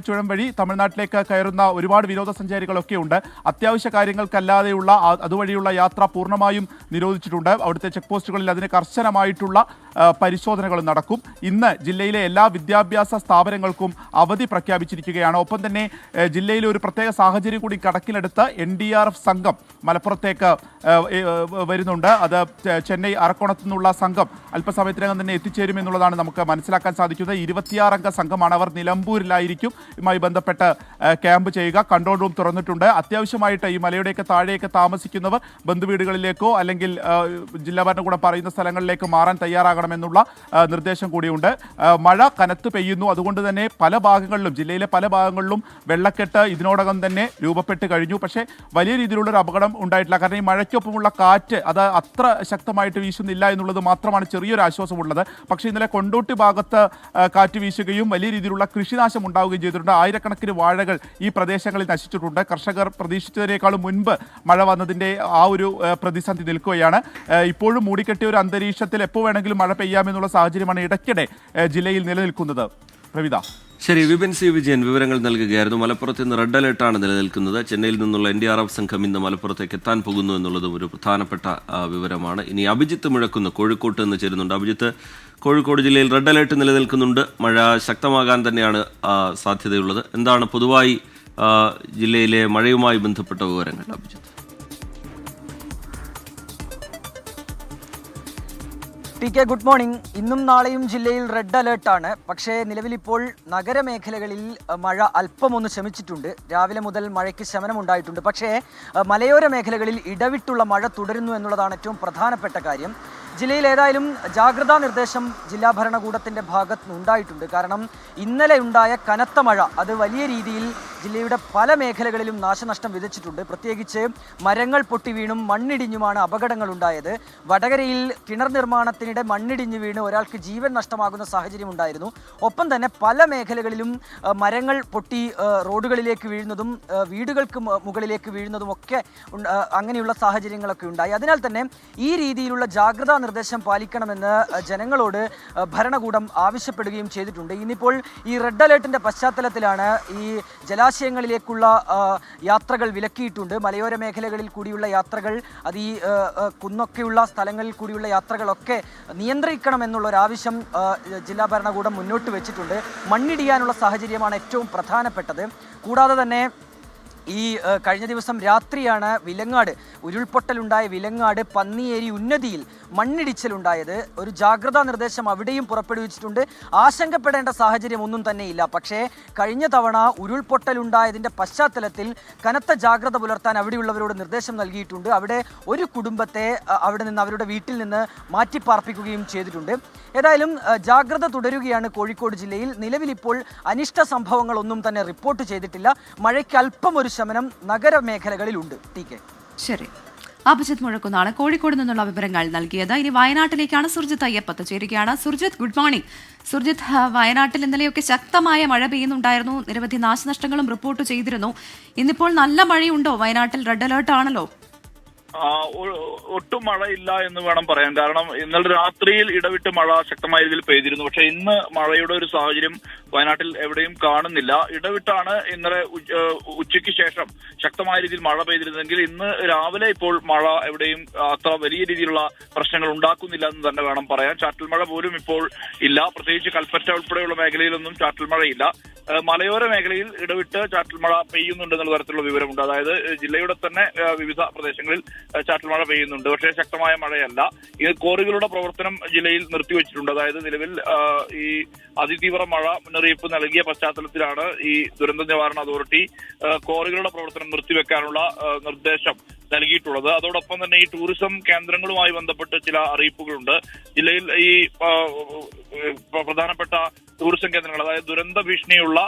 ചുരം വഴി തമിഴ്നാട്ടിലേക്ക് കയറുന്ന ഒരുപാട് വിനോദസഞ്ചാരികളൊക്കെ ഉണ്ട്. അത്യാവശ്യ കാര്യങ്ങൾക്കല്ലാതെയുള്ള അതുവഴിയുള്ള യാത്ര പൂർണ്ണമായും നിരോധിച്ചിട്ടുണ്ട്. അവിടുത്തെ ചെക്ക് പോസ്റ്റുകളിൽ അതിന് കർശനമായിട്ടുള്ള പരിശോധനകൾ നടക്കും. ഇന്ന് ജില്ലയിലെ എല്ലാ വിദ്യാഭ്യാസ സ്ഥാപനങ്ങൾക്കും അവധി പ്രഖ്യാപിച്ചിരിക്കുകയാണ്. ഒപ്പം തന്നെ ജില്ലയിലെ ഒരു പ്രത്യേക സാഹചര്യം കൂടി കണക്കിലെടുത്ത് NDRF സംഘം മലപ്പുറത്തേക്ക് വരുന്നുണ്ട്. അത് ചെന്നൈ അറക്കോണത്തു നിന്നുള്ള സംഘം അല്പസമയത്തിനകം തന്നെ എത്തിച്ചേരുമെന്നുള്ളതാണ് നമുക്ക് മനസ്സിലാക്കാൻ സാധിക്കുന്നത്. 26 അംഗ സംഘമാണ്. അവർ നിലമ്പൂരിലായിരിക്കും ഇതുമായി ബന്ധപ്പെട്ട് ക്യാമ്പ് ചെയ്യുക. കൺട്രോൾ റൂം തുറന്നിട്ടുണ്ട്. അത്യാവശ്യമായിട്ട് ഈ മലയുടെയൊക്കെ താഴെയൊക്കെ താമസിക്കുന്നവർ ബന്ധുവീടുകളിലേക്കോ അല്ലെങ്കിൽ ജില്ലാ ഭരണകൂടം പറയുന്ന സ്ഥലങ്ങളിലേക്ക് മാറാൻ തയ്യാറാകണമെന്നുള്ള നിർദ്ദേശം കൂടിയുണ്ട്. മഴ കനത്ത് പെയ്യുന്നു. അതുകൊണ്ട് തന്നെ പല ഭാഗങ്ങളിലും, ജില്ലയിലെ പല ഭാഗങ്ങളിലും വെള്ളക്കെട്ട് ഇതിനോടകം തന്നെ രൂപപ്പെട്ട് കഴിഞ്ഞു. പക്ഷേ വലിയ രീതിയിലുള്ളൊരു അപകടം ഉണ്ടായിട്ടില്ല. കാരണം ഈ മഴയ്ക്കൊപ്പമുള്ള കാറ്റ് അത് അത്ര ശക്തമായിട്ട് വീശുന്നില്ല എന്നുള്ളത് മാത്രമാണ് ചെറിയൊരു ആശ്വാസമുള്ളത്. പക്ഷേ ഇന്നലെ കൊണ്ടോട്ടി ഭാഗത്ത് കാറ്റ് വീശുകയും വലിയ രീതിയിലുള്ള കൃഷിനാശം ഉണ്ടാവുകയും ചെയ്തിട്ടുണ്ട്. ആയിരക്കണക്കിന് വാഴകൾ ഈ പ്രദേശങ്ങളിൽ നശിച്ചിട്ടുണ്ട്. കർഷകർ പ്രതീക്ഷിച്ചതിനേക്കാളും മുൻപ് മഴ വന്നതിൻ്റെ ആ ഒരു പ്രതിസന്ധി നിൽക്കുകയാണ്. ഇപ്പോഴും മൂടിക്കെട്ടിയ ഒരു അന്തരീക്ഷത്തിൽ എപ്പോൾ വേണമെങ്കിലും മഴ പെയ്യാമെന്നുള്ള സാഹചര്യമാണ് ഇടയ്ക്കിടെ ജില്ലയിൽ നിലനിൽക്കുന്നത്. പ്രവിത. ശരി, വിപിൻ സി വിജയൻ വിവരങ്ങൾ നൽകുകയായിരുന്നു. മലപ്പുറത്ത് ഇന്ന് റെഡ് അലേർട്ടാണ് നിലനിൽക്കുന്നത്. ചെന്നൈയിൽ നിന്നുള്ള NDRF സംഘം ഇന്ന് മലപ്പുറത്തേക്ക് എത്താൻ പോകുന്നു എന്നുള്ളതും ഒരു പ്രധാനപ്പെട്ട വിവരമാണ്. ഇനി അഭിജിത്ത് മുഴക്കുന്ന് കോഴിക്കോട്ട് നിന്ന് ചേരുന്നുണ്ട്. അഭിജിത്ത്, കോഴിക്കോട് ജില്ലയിൽ റെഡ് അലേർട്ട് നിലനിൽക്കുന്നുണ്ട്. മഴ ശക്തമാകാൻ തന്നെയാണ് സാധ്യതയുള്ളത്. എന്താണ് പൊതുവായി ജില്ലയിലെ മഴയുമായി ബന്ധപ്പെട്ട വിവരങ്ങൾ അഭിജിത്ത്? TK good morning. ഇന്നും നാളെയും ജില്ലയിൽ റെഡ് അലേർട്ടാണ്. പക്ഷേ നിലവിലിപ്പോൾ നഗരമേഖലകളിൽ മഴ അല്പമൊന്ന് ശമിച്ചിട്ടുണ്ട്. രാവിലെ മുതൽ മഴയ്ക്ക് ശമനമുണ്ടായിട്ടുണ്ട്. പക്ഷേ മലയോര മേഖലകളിൽ ഇടവിട്ടുള്ള മഴ തുടരുന്നു എന്നുള്ളതാണ് ഏറ്റവും പ്രധാനപ്പെട്ട കാര്യം. ജില്ലയിൽ ഏതായാലും ജാഗ്രതാ നിർദ്ദേശം ജില്ലാ ഭരണകൂടത്തിൻ്റെ ഭാഗത്ത് നിന്നുണ്ടായിട്ടുണ്ട്. കാരണം ഇന്നലെ ഉണ്ടായ കനത്ത മഴ അത് വലിയ രീതിയിൽ ജില്ലയുടെ പല മേഖലകളിലും നാശനഷ്ടം വിതച്ചിട്ടുണ്ട്. പ്രത്യേകിച്ച് മരങ്ങൾ പൊട്ടി വീണും മണ്ണിടിഞ്ഞുമാണ് അപകടങ്ങൾ ഉണ്ടായത്. വടകരയിൽ കിണർ നിർമ്മാണത്തിനിടെ മണ്ണിടിഞ്ഞു വീണ് ഒരാൾക്ക് ജീവൻ നഷ്ടമാകുന്ന സാഹചര്യം ഉണ്ടായിരുന്നു. ഒപ്പം തന്നെ പല മേഖലകളിലും മരങ്ങൾ പൊട്ടി റോഡുകളിലേക്ക് വീഴുന്നതും വീടുകൾക്ക് മുകളിലേക്ക് വീഴുന്നതും ഒക്കെ അങ്ങനെയുള്ള സാഹചര്യങ്ങളൊക്കെ ഉണ്ടായി. അതിനാൽ തന്നെ ഈ രീതിയിലുള്ള ജാഗ്രതാ നിർദ്ദേശം പാലിക്കണമെന്ന് ജനങ്ങളോട് ഭരണകൂടം ആവശ്യപ്പെടുകയും ചെയ്തിട്ടുണ്ട്. ഇന്നിപ്പോൾ ഈ റെഡ് അലേർട്ടിൻ്റെ പശ്ചാത്തലത്തിലാണ് ഈ ജലാശയങ്ങളിലേക്കുള്ള യാത്രകൾ വിലക്കിയിട്ടുണ്ട്. മലയോര മേഖലകളിൽ കൂടിയുള്ള യാത്രകൾ, അത് ഈ കുന്നൊക്കെയുള്ള സ്ഥലങ്ങളിൽ കൂടിയുള്ള യാത്രകളൊക്കെ നിയന്ത്രിക്കണമെന്നുള്ളൊരാവശ്യം ജില്ലാ ഭരണകൂടം മുന്നോട്ട് വെച്ചിട്ടുണ്ട്. മണ്ണിടിയാനുള്ള സാഹചര്യമാണ് ഏറ്റവും പ്രധാനപ്പെട്ടത്. കൂടാതെ തന്നെ ഈ കഴിഞ്ഞ ദിവസം രാത്രിയാണ് വിലങ്ങാട് ഉരുൾപൊട്ടലുണ്ടായ വിലങ്ങാട് പന്നിയേരി ഉന്നതിയിൽ മണ്ണിടിച്ചിലുണ്ടായത്. ഒരു ജാഗ്രതാ നിർദ്ദേശം അവിടെയും പുറപ്പെടുവിച്ചിട്ടുണ്ട്. ആശങ്കപ്പെടേണ്ട സാഹചര്യം ഒന്നും തന്നെയില്ല. പക്ഷേ കഴിഞ്ഞ തവണ ഉരുൾപൊട്ടലുണ്ടായതിൻ്റെ പശ്ചാത്തലത്തിൽ കനത്ത ജാഗ്രത പുലർത്താൻ അവിടെയുള്ളവരോട് നിർദ്ദേശം നൽകിയിട്ടുണ്ട്. അവിടെ ഒരു കുടുംബത്തെ അവിടെ നിന്ന് അവരുടെ വീട്ടിൽ നിന്ന് മാറ്റിപ്പാർപ്പിക്കുകയും ചെയ്തിട്ടുണ്ട്. ഏതായാലും ജാഗ്രത തുടരുകയാണ് കോഴിക്കോട് ജില്ലയിൽ. നിലവിലിപ്പോൾ അനിഷ്ട സംഭവങ്ങളൊന്നും തന്നെ റിപ്പോർട്ട് ചെയ്തിട്ടില്ല. മഴയ്ക്ക് അല്പം ഒരു ശമനം നഗരമേഖലകളിലുണ്ട്. TK. ശരി, അഭിജിത്ത് മുഴക്കുന്നാണ് കോഴിക്കോട് നിന്നുള്ള വിവരങ്ങൾ നൽകിയത്. ഇനി വയനാട്ടിലേക്കാണ് സുർജിത്ത് അയ്യപ്പത്ത് ചേരുകയാണ്. Surjit, good morning. സുർജിത്ത്, വയനാട്ടിൽ ഇന്നലെയൊക്കെ ശക്തമായ മഴ പെയ്യുന്നുണ്ടായിരുന്നു. നിരവധി നാശനഷ്ടങ്ങളും റിപ്പോർട്ട് ചെയ്തിരുന്നു. ഇന്നിപ്പോൾ നല്ല മഴയുണ്ടോ? വയനാട്ടിൽ റെഡ് അലേർട്ട് ആണല്ലോ. ഒട്ടും മഴയില്ല എന്ന് വേണം പറയാൻ. കാരണം ഇന്നലെ രാത്രിയിൽ ഇടവിട്ട് മഴ ശക്തമായ രീതിയിൽ പെയ്തിരുന്നു. പക്ഷെ ഇന്ന് മഴയുടെ ഒരു സാഹചര്യം വയനാട്ടിൽ എവിടെയും കാണുന്നില്ല. ഇടവിട്ടാണ് ഇന്നലെ ഉച്ചയ്ക്ക് ശേഷം ശക്തമായ രീതിയിൽ മഴ പെയ്തിരുന്നെങ്കിൽ ഇന്ന് രാവിലെ ഇപ്പോൾ മഴ എവിടെയും അത്ര വലിയ രീതിയിലുള്ള പ്രശ്നങ്ങൾ ഉണ്ടാക്കുന്നില്ല എന്ന് തന്നെ വേണം പറയാൻ. ചാറ്റൽ മഴ പോലും ഇപ്പോൾ ഇല്ല. പ്രത്യേകിച്ച് കൽപ്പറ്റ ഉൾപ്പെടെയുള്ള മേഖലയിലൊന്നും ചാറ്റൽ മഴയില്ല. മലയോര മേഖലയിൽ ഇടവിട്ട് ചാറ്റൽ മഴ പെയ്യുന്നുണ്ട് എന്നുള്ള തരത്തിലുള്ള വിവരമുണ്ട്. അതായത് ജില്ലയുടെ തന്നെ വിവിധ പ്രദേശങ്ങളിൽ ചാറ്റൽ മഴ പെയ്യുന്നുണ്ട്. പക്ഷേ ശക്തമായ മഴയല്ല. ഇത് ക്വാറികളുടെ പ്രവർത്തനം ജില്ലയിൽ നിർത്തിവെച്ചിട്ടുണ്ട്. അതായത് നിലവിൽ ഈ അതിതീവ്ര മഴ മുന്നറിയിപ്പ് നൽകിയ പശ്ചാത്തലത്തിലാണ് ഈ ദുരന്ത നിവാരണ അതോറിറ്റി ക്വാറികളുടെ പ്രവർത്തനം നിർത്തിവെക്കാനുള്ള നിർദ്ദേശം നൽകിയിട്ടുള്ളത്. അതോടൊപ്പം തന്നെ ഈ ടൂറിസം കേന്ദ്രങ്ങളുമായി ബന്ധപ്പെട്ട് ചില അറിയിപ്പുകളുണ്ട്. ജില്ലയിൽ ഈ പ്രധാനപ്പെട്ട ടൂറിസം കേന്ദ്രങ്ങൾ, അതായത് ദുരന്ത ഭീഷണിയുള്ള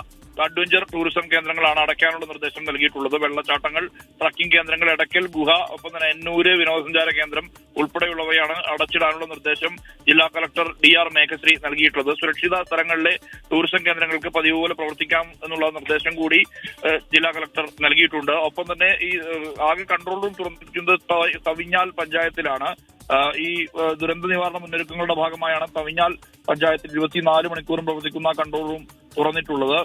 അഡ്വഞ്ചർ ടൂറിസം കേന്ദ്രങ്ങളാണ് അടയ്ക്കാനുള്ള നിർദ്ദേശം നൽകിയിട്ടുള്ളത്. വെള്ളച്ചാട്ടങ്ങൾ, ട്രക്കിംഗ് കേന്ദ്രങ്ങൾ, എടക്കൽ ഗുഹ, ഒപ്പം തന്നെ എന്നൂര് വിനോദസഞ്ചാര കേന്ദ്രം ഉൾപ്പെടെയുള്ളവയാണ് അടച്ചിടാനുള്ള നിർദ്ദേശം ജില്ലാ കളക്ടർ DR മേഘശ്രീ നൽകിയിട്ടുള്ളത്. സുരക്ഷിത സ്ഥലങ്ങളിലെ ടൂറിസം കേന്ദ്രങ്ങൾക്ക് പതിവ് പോലെ പ്രവർത്തിക്കാം എന്നുള്ള നിർദ്ദേശം കൂടി ജില്ലാ കളക്ടർ നൽകിയിട്ടുണ്ട്. ഒപ്പം തന്നെ ഈ ആകെ കൺട്രോൾ റൂം തുറന്നിരിക്കുന്നത് തവിഞ്ഞാൽ പഞ്ചായത്തിലാണ്. ഈ ദുരന്ത നിവാരണ മുന്നൊരുക്കങ്ങളുടെ ഭാഗമായാണ് തവിഞ്ഞാൽ പഞ്ചായത്തിൽ 24 മണിക്കൂറും പ്രവർത്തിക്കുന്ന കൺട്രോൾ റൂം തുറന്നിട്ടുള്ളത്.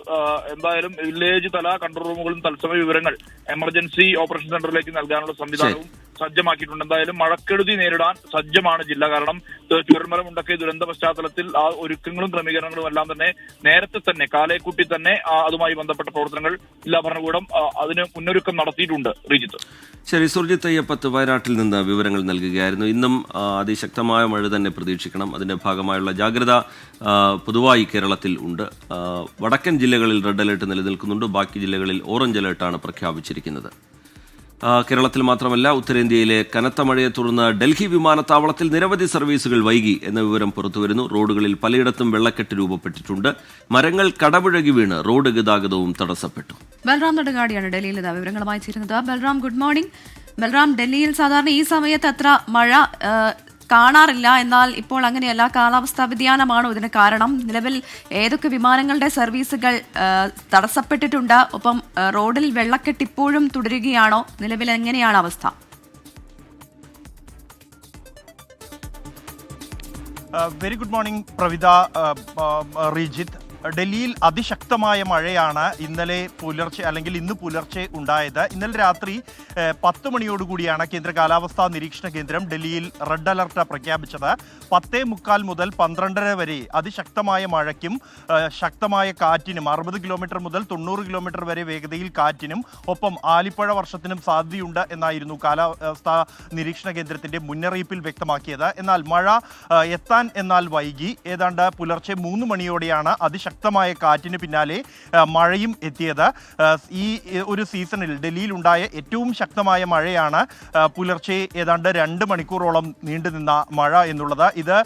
എന്തായാലും വില്ലേജ് തല കൺട്രോൾ റൂമുകളും തത്സമയ വിവരങ്ങൾ എമർജൻസി ഓപ്പറേഷൻ സെന്ററിലേക്ക് നൽകാനുള്ള സംവിധാനവും സജ്ജമാക്കിയിട്ടുണ്ട്. എന്തായാലും മഴക്കെടുതി നേരിടാൻ സജ്ജമാണ് ജില്ല. കാരണം ചുരൽമല മുണ്ടക്കൈ ദുരന്ത പശ്ചാത്തലത്തിൽ ആ ഒരുക്കങ്ങളും ക്രമീകരണങ്ങളും എല്ലാം തന്നെ നേരത്തെ തന്നെ കാലേക്കൂട്ടി തന്നെ അതുമായി ബന്ധപ്പെട്ട പ്രവർത്തനങ്ങൾ ജില്ലാ ഭരണകൂടം അതിന് മുന്നൊരുക്കം നടത്തിയിട്ടുണ്ട്. ശ്രീജിത്ത്. ശരി, സുർജിത്ത് അയ്യപ്പത്ത് വയനാട്ടിൽ നിന്ന് വിവരങ്ങൾ നൽകുകയായിരുന്നു. ഇന്നും അതിശക്തമായ മഴ തന്നെ പ്രതീക്ഷിക്കണം. അതിന്റെ ഭാഗമായുള്ള ജാഗ്രത പൊതുവായി കേരളത്തിൽ ഉണ്ട്. വടക്കൻ ജില്ലകളിൽ റെഡ് അലേർട്ട് നിലനിൽക്കുന്നുണ്ട്. ബാക്കി ജില്ലകളിൽ ഓറഞ്ച് അലേർട്ടാണ് പ്രഖ്യാപിച്ചിരിക്കുന്നത്. കേരളത്തിൽ മാത്രമല്ല, ഉത്തരേന്ത്യയിലെ കനത്ത മഴയെ തുടർന്ന് ഡൽഹി വിമാനത്താവളത്തിൽ നിരവധി സർവീസുകൾ വൈകി എന്ന വിവരം പുറത്തുവരുന്നു. റോഡുകളിൽ പലയിടത്തും വെള്ളക്കെട്ട് രൂപപ്പെട്ടിട്ടുണ്ട്. മരങ്ങൾ കടപുഴകി വീണ് റോഡ് ഗതാഗതവും തടസ്സപ്പെട്ടു. ബൽറാം നെടുങ്ങാടിയാണ് ഡൽഹിയിൽ വിവരങ്ങളുമായി ചേരുന്നത്. Balram, good morning. ബൽറാം, ഡൽഹിയിൽ സാധാരണ ഈ സമയത്ത് അത്ര മഴ കാണാറില്ല, എന്നാൽ ഇപ്പോൾ അങ്ങനെയല്ല. കാലാവസ്ഥാ വ്യതിയാനമാണോ ഇതിന് കാരണം? നിലവിൽ ഏതൊക്കെ വിമാനങ്ങളുടെ സർവീസുകൾ തടസ്സപ്പെട്ടിട്ടുണ്ട്? ഒപ്പം റോഡിൽ വെള്ളക്കെട്ട് ഇപ്പോഴും തുടരുകയാണോ? നിലവിൽ എങ്ങനെയാണ് അവസ്ഥ? Very good morning Pravitha, Rejith. ഡൽഹിയിൽ അതിശക്തമായ മഴയാണ് ഇന്നലെ പുലർച്ചെ അല്ലെങ്കിൽ ഇന്ന് പുലർച്ചെ ഉണ്ടായത്. ഇന്നലെ രാത്രി 10 മണിയോടുകൂടിയാണ് കേന്ദ്ര കാലാവസ്ഥാ നിരീക്ഷണ കേന്ദ്രം ഡൽഹിയിൽ റെഡ് അലർട്ട് പ്രഖ്യാപിച്ചത്. 10:45 മുതൽ 12:30 വരെ അതിശക്തമായ മഴയ്ക്കും ശക്തമായ കാറ്റിനും 60 കിലോമീറ്റർ മുതൽ 90 കിലോമീറ്റർ വരെ വേഗതയിൽ കാറ്റിനും ഒപ്പം ആലിപ്പഴ വർഷത്തിനും സാധ്യതയുണ്ട് എന്നായിരുന്നു കാലാവസ്ഥാ നിരീക്ഷണ കേന്ദ്രത്തിന്റെ മുന്നറിയിപ്പിൽ വ്യക്തമാക്കിയത്. എന്നാൽ മഴ എത്താൻ വൈകി. ഏതാണ്ട് പുലർച്ചെ 3 മണിയോടെയാണ് അതിശക്തമായ കാറ്റിന് പിന്നാലെ മഴയും എത്തിയത്. ഈ ഒരു സീസണിൽ ഡൽഹിയിലുണ്ടായ ഏറ്റവും ശക്തമായ മഴയാണ് പുലർച്ചെ ഏതാണ്ട് 2 മണിക്കൂറോളം നീണ്ടുനിന്ന മഴ എന്നുള്ളത്. ഇത്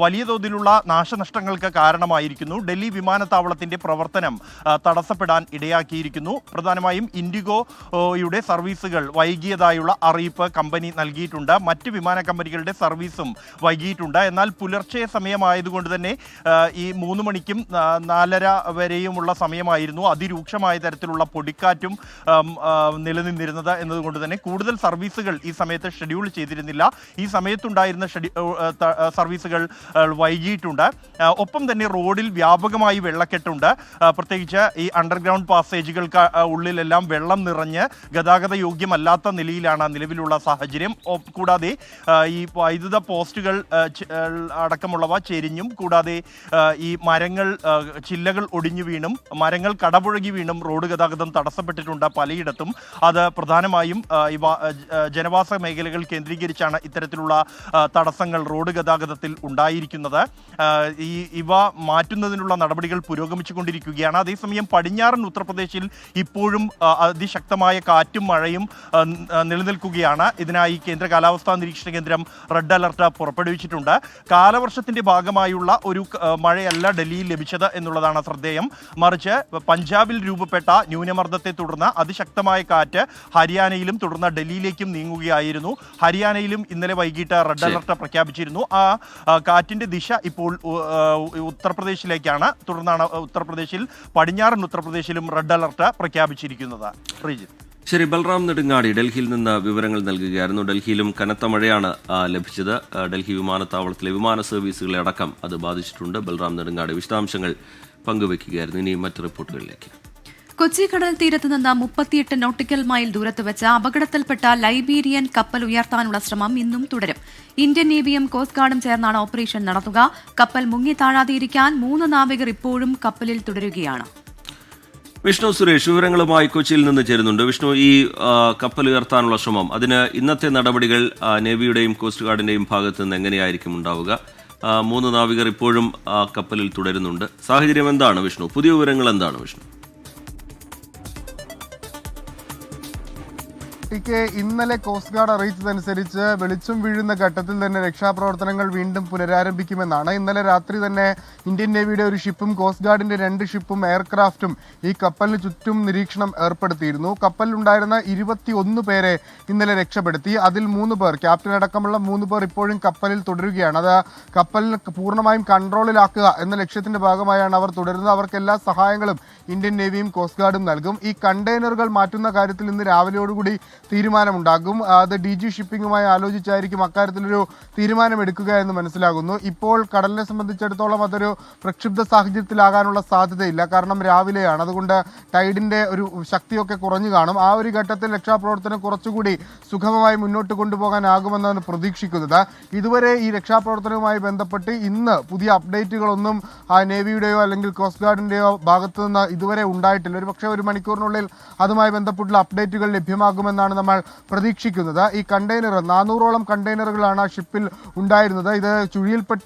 വലിയ തോതിലുള്ള നാശനഷ്ടങ്ങൾക്ക് കാരണമായിരിക്കുന്നു. ഡൽഹി വിമാനത്താവളത്തിന്റെ പ്രവർത്തനം തടസ്സപ്പെടാൻ ഇടയാക്കിയിരിക്കുന്നു. പ്രധാനമായും ഇൻഡിഗോയുടെ സർവീസുകൾ വൈകിയതായുള്ള അറിയിപ്പ് കമ്പനി നൽകിയിട്ടുണ്ട്. മറ്റ് വിമാന കമ്പനികളുടെ സർവീസും വൈകിയിട്ടുണ്ട്. എന്നാൽ പുലർച്ചെ സമയമായതുകൊണ്ട് തന്നെ ഈ 3 മണിക്കും 4:30 വരെയുമുള്ള സമയമായിരുന്നു അതിരൂക്ഷമായ തരത്തിലുള്ള പൊടിക്കാറ്റും നിലനിന്നിരുന്നത് എന്നതുകൊണ്ട് തന്നെ കൂടുതൽ സർവീസുകൾ ഈ സമയത്ത് ഷെഡ്യൂൾ ചെയ്തിരുന്നില്ല. ഈ സമയത്തുണ്ടായിരുന്ന സർവീസുകൾ വൈകിയിട്ടുണ്ട്. ഒപ്പം തന്നെ റോഡിൽ വ്യാപകമായി വെള്ളക്കെട്ടുണ്ട്. പ്രത്യേകിച്ച് ഈ അണ്ടർഗ്രൗണ്ട് പാസേജുകൾക്ക് ഉള്ളിലെല്ലാം വെള്ളം നിറഞ്ഞ് ഗതാഗത യോഗ്യമല്ലാത്ത നിലയിലാണ് നിലവിലുള്ള സാഹചര്യം. കൂടാതെ ഈ വൈദ്യുത പോസ്റ്റുകൾ അടക്കമുള്ളവ ചെരിഞ്ഞും കൂടാതെ ഈ മരങ്ങൾ ചില്ലകൾ ഒടിഞ്ഞു വീണും മരങ്ങൾ കടപുഴകി വീണും റോഡ് ഗതാഗതം തടസ്സപ്പെട്ടിട്ടുണ്ട് പലയിടത്തും. അത് പ്രധാനമായും ജനവാസ മേഖലകൾ കേന്ദ്രീകരിച്ചാണ് ഇത്തരത്തിലുള്ള തടസ്സങ്ങൾ റോഡ് ഗതാഗതത്തിൽ ഉണ്ടായിരിക്കുന്നത്. ഇവ മാറ്റുന്നതിനുള്ള നടപടികൾ പുരോഗമിച്ചുകൊണ്ടിരിക്കുകയാണ്. അതേസമയം പടിഞ്ഞാറൻ ഉത്തർപ്രദേശിൽ ഇപ്പോഴും അതിശക്തമായ കാറ്റും മഴയും നിലനിൽക്കുകയാണ്. ഇതിനായി കേന്ദ്ര കാലാവസ്ഥാ നിരീക്ഷണ കേന്ദ്രം റെഡ് അലർട്ട് പുറപ്പെടുവിച്ചിട്ടുണ്ട്. കാലവർഷത്തിന്റെ ഭാഗമായുള്ള ഒരു മഴയല്ല ഡൽഹിയിൽ ലഭിച്ചത് എന്നുള്ളതാണ് ശ്രദ്ധേയം. മറിച്ച് പഞ്ചാബിൽ രൂപപ്പെട്ട ന്യൂനമർദ്ദത്തെ തുടർന്ന് അതിശക്തമായ കാറ്റ് ഹരിയാനയിലും തുടർന്ന് ഡൽഹിയിലേക്കും നീങ്ങുകയായിരുന്നു. ഹരിയാനയിലും ഇന്നലെ വൈകിട്ട് റെഡ് അലർട്ട് പ്രഖ്യാപിച്ചിരുന്നു. ആ കാറ്റിന്റെ ദിശ ഇപ്പോൾ ഉത്തർപ്രദേശിലേക്കാണ്. തുടർന്നാണ് ഉത്തർപ്രദേശിൽ പടിഞ്ഞാറൻ ഉത്തർപ്രദേശിലും റെഡ് അലർട്ട് പ്രഖ്യാപിച്ചിരിക്കുന്നത്. ശരി, ബൽറാം നെടുങ്ങാടി ഡൽഹിയിൽ നിന്ന് വിവരങ്ങൾ നൽകുകയായിരുന്നു. ഡൽഹിയിലും കനത്ത മഴയാണ് ലഭിച്ചത്. ഡൽഹി വിമാനത്താവളത്തിലെ വിമാന സർവീസുകളെ അടക്കം അത് ബാധിച്ചിട്ടുണ്ട്. ബൽറാം നെടുങ്ങാടി വിശദാംശങ്ങൾ പങ്കുവയ്ക്കുകയായിരുന്നു. ഇനി മറ്റ് റിപ്പോർട്ടുകളിലേക്ക്. കൊച്ചി കടൽ തീരത്ത് നിന്ന് 38 നോട്ടിക്കൽ മൈൽ ദൂരത്ത് വെച്ച് അപകടത്തിൽപ്പെട്ട ലൈബീരിയൻ കപ്പൽ ഉയർത്താനുള്ള ശ്രമം ഇന്നും തുടരും. ഇന്ത്യൻ നേവിയും കോസ്റ്റ് ഗാർഡും ചേർന്നാണ് ഓപ്പറേഷൻ നടത്തുക. കപ്പൽ മുങ്ങി താഴാതെയിരിക്കാൻ 3 നാവികർ ഇപ്പോഴും കപ്പലിൽ തുടരുകയാണ്. വിഷ്ണു സുരേഷ് വിവരങ്ങളുമായി കൊച്ചിയിൽ നിന്ന് ചേരുന്നുണ്ട്. വിഷ്ണു, ഈ കപ്പൽ ഉയർത്താനുള്ള ശ്രമം, അതിന് ഇന്നത്തെ നടപടികൾ നേവിയുടെയും കോസ്റ്റ് ഗാർഡിന്റെയും ഭാഗത്ത് നിന്ന് എങ്ങനെയായിരിക്കും ഉണ്ടാവുക? 3 നാവികർ ഇപ്പോഴും കപ്പലിൽ തുടരുന്നുണ്ട്. സാഹചര്യം എന്താണ് വിഷ്ണു? പുതിയ വിവരങ്ങൾ എന്താണ് വിഷ്ണു? ഇന്നലെ കോസ്റ്റ് ഗാർഡ് അറിയിച്ചതനുസരിച്ച് വെളിച്ചം വീഴുന്ന ഘട്ടത്തിൽ തന്നെ രക്ഷാപ്രവർത്തനങ്ങൾ വീണ്ടും പുനരാരംഭിക്കുമെന്നാണ്. ഇന്നലെ രാത്രി തന്നെ ഇന്ത്യൻ നേവിയുടെ ഒരു ഷിപ്പും കോസ്റ്റ് ഗാർഡിന്റെ 2 ഷിപ്പും എയർക്രാഫ്റ്റും ഈ കപ്പലിന് ചുറ്റും നിരീക്ഷണം ഏർപ്പെടുത്തിയിരുന്നു. കപ്പലിലുണ്ടായിരുന്ന 21 പേരെ ഇന്നലെ രക്ഷപ്പെടുത്തി. അതിൽ 3 പേർ, ക്യാപ്റ്റൻ അടക്കമുള്ള 3 പേർ ഇപ്പോഴും കപ്പലിൽ തുടരുകയാണ്. അത് കപ്പലിന് പൂർണ്ണമായും കൺട്രോളിലാക്കുക എന്ന ലക്ഷ്യത്തിന്റെ ഭാഗമായാണ് അവർ തുടരുന്നത്. അവർക്ക് എല്ലാ സഹായങ്ങളും ഇന്ത്യൻ നേവിയും കോസ്റ്റ് ഗാർഡും നൽകും. ഈ കണ്ടെയ്നറുകൾ മാറ്റുന്ന കാര്യത്തിൽ ഇന്ന് രാവിലെയോടുകൂടി തീരുമാനമുണ്ടാകും. അത് DG ഷിപ്പിംഗുമായി ആലോചിച്ചായിരിക്കും അക്കാര്യത്തിലൊരു തീരുമാനമെടുക്കുക എന്ന് മനസ്സിലാകുന്നു. ഇപ്പോൾ കടലിനെ സംബന്ധിച്ചിടത്തോളം അതൊരു പ്രക്ഷുബ്ധ സാഹചര്യത്തിലാകാനുള്ള സാധ്യതയില്ല. കാരണം രാവിലെയാണ്, അതുകൊണ്ട് ടൈഡിന്റെ ഒരു ശക്തിയൊക്കെ കുറഞ്ഞു കാണും. ആ ഒരു ഘട്ടത്തിൽ രക്ഷാപ്രവർത്തനം കുറച്ചുകൂടി സുഗമമായി മുന്നോട്ട് കൊണ്ടുപോകാനാകുമെന്നാണ് പ്രതീക്ഷിക്കുന്നത്. ഇതുവരെ ഈ രക്ഷാപ്രവർത്തനവുമായി ബന്ധപ്പെട്ട് ഇന്ന് പുതിയ അപ്ഡേറ്റുകളൊന്നും നേവിയുടെയോ അല്ലെങ്കിൽ കോസ്റ്റ് ഗാർഡിന്റെയോ ഭാഗത്തു നിന്ന് ഇതുവരെ ഉണ്ടായിട്ടില്ല. ഒരു പക്ഷേ 1 മണിക്കൂറിനുള്ളിൽ അതുമായി ബന്ധപ്പെട്ടുള്ള അപ്ഡേറ്റുകൾ ലഭ്യമാകുമെന്നാണ് നമ്മൾ പ്രതീക്ഷിക്കുന്നത്. ഈ കണ്ടെയ്നർ 400ഓളം കണ്ടെയ്നറുകളാണ് ഷിപ്പിൽ ഉണ്ടായിരുന്നത്. ഇത് ചുഴിയിൽപ്പെട്ട്